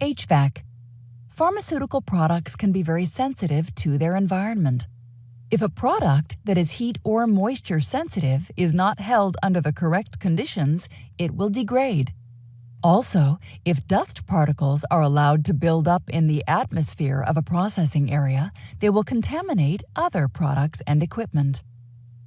HVAC. Pharmaceutical products can be very sensitive to their environment. If a product that is heat or moisture sensitive is not held under the correct conditions, it will degrade. Also, if dust particles are allowed to build up in the atmosphere of a processing area, they will contaminate other products and equipment.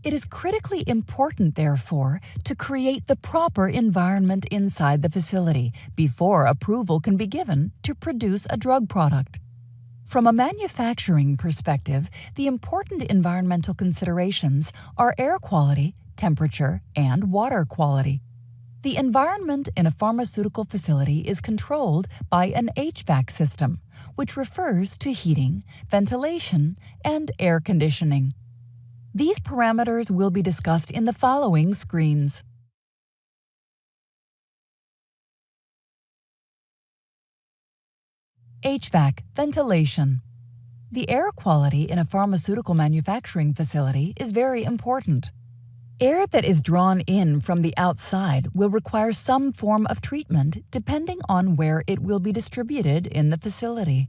It is critically important, therefore, to create the proper environment inside the facility before approval can be given to produce a drug product. From a manufacturing perspective, the important environmental considerations are air quality, temperature, and water quality. The environment in a pharmaceutical facility is controlled by an HVAC system, which refers to heating, ventilation, and air conditioning. These parameters will be discussed in the following screens. HVAC, ventilation. The air quality in a pharmaceutical manufacturing facility is very important. Air that is drawn in from the outside will require some form of treatment depending on where it will be distributed in the facility.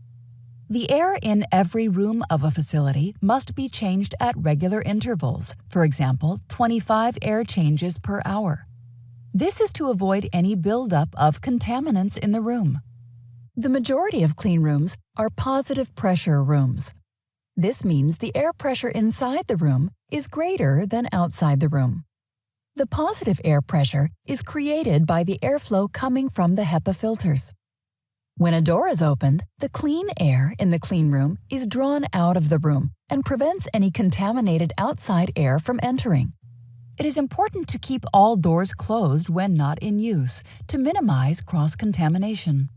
The air in every room of a facility must be changed at regular intervals, for example, 25 air changes per hour. This is to avoid any buildup of contaminants in the room. The majority of clean rooms are positive pressure rooms. This means the air pressure inside the room is greater than outside the room. The positive air pressure is created by the airflow coming from the HEPA filters. When a door is opened, the clean air in the clean room is drawn out of the room and prevents any contaminated outside air from entering. It is important to keep all doors closed when not in use to minimize cross-contamination.